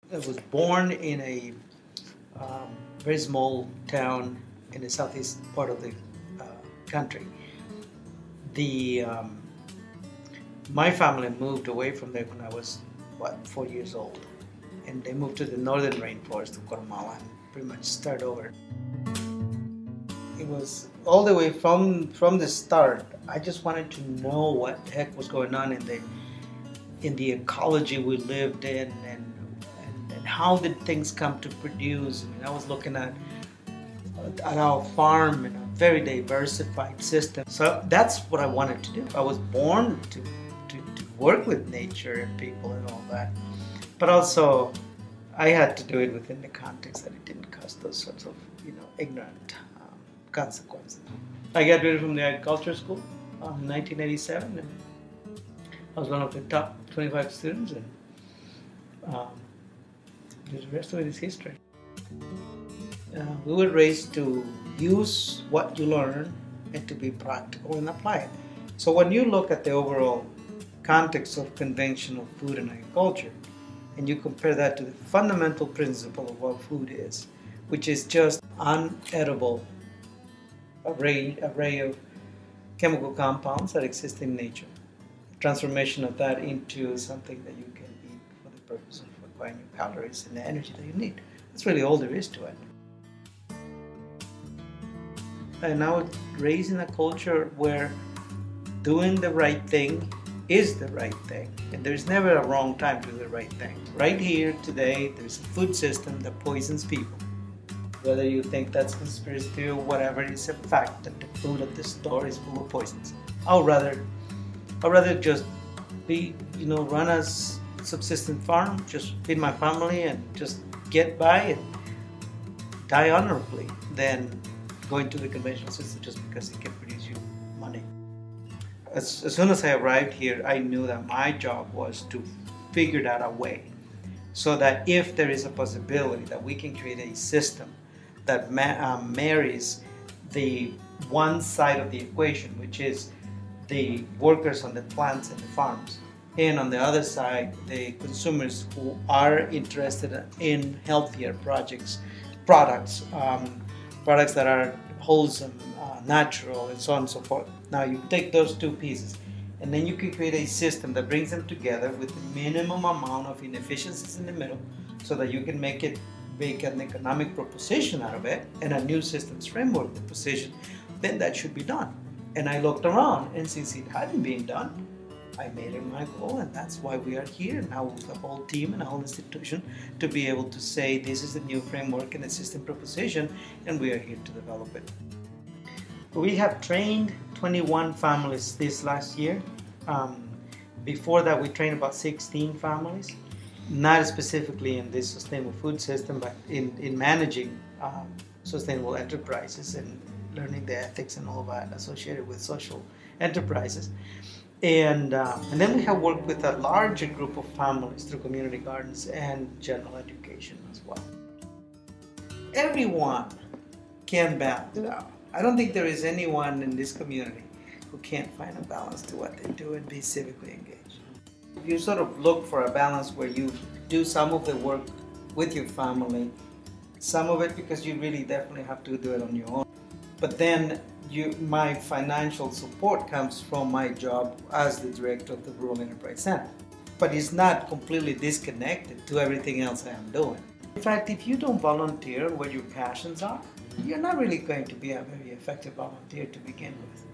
I was born in a very small town in the southeast part of the country. The My family moved away from there when I was 4 years old, and they moved to the northern rainforest of Guatemala and pretty much start over. It was all the way from the start. I just wanted to know what the heck was going on in the ecology we lived in, and how did things come to produce. I mean, I was looking at our farm in a very diversified system. So that's what I wanted to do. I was born to work with nature and people and all that. But also, I had to do it within the context that it didn't cause those sorts of, ignorant consequences. I graduated from the agriculture school in 1987, and I was one of the top 25 students, and the rest of it is history. We were raised to use what you learn and to be practical and apply it. So when you look at the overall context of conventional food and agriculture, and you compare that to the fundamental principle of what food is, which is just unedible array of chemical compounds that exist in nature, transformation of that into something that you can eat for the purpose of acquiring your calories and the energy that you need. That's really all there is to it. And now raised in a culture where doing the right thing is the right thing, and there's never a wrong time to do the right thing. Right here today, there's a food system that poisons people. Whether you think that's conspiracy theory or whatever, it's a fact that the food at the store is full of poisons. I'd rather just run a subsistence farm, just feed my family and just get by and die honorably than going to the conventional system just because it can produce you money. As soon as I arrived here, I knew that my job was to figure out a way so that if there is a possibility that we can create a system that marries the one side of the equation, which is the workers on the plants and the farms, and on the other side, the consumers who are interested in healthier products that are wholesome, natural, and so on and so forth. Now you take those two pieces, and then you can create a system that brings them together with the minimum amount of inefficiencies in the middle, so that you can make an economic proposition out of it and a new systems framework proposition. Then that should be done. And I looked around, and since it hadn't been done, I made it my goal, and that's why we are here now with the whole team and the whole institution to be able to say this is the new framework and the system proposition, and we are here to develop it. We have trained 21 families this last year. Before that, we trained about 16 families, not specifically in this sustainable food system, but in managing sustainable enterprises and learning the ethics and all of that associated with social enterprises. And then we have worked with a larger group of families through community gardens and general education as well. Everyone can balance it out. I don't think there is anyone in this community who can't find a balance to what they do and be civically engaged. You sort of look for a balance where you do some of the work with your family, some of it because you really definitely have to do it on your own. But then my financial support comes from my job as the director of the Rural Enterprise Center. But it's not completely disconnected to everything else I am doing. In fact, if you don't volunteer where your passions are, you're not really going to be a very effective volunteer to begin with.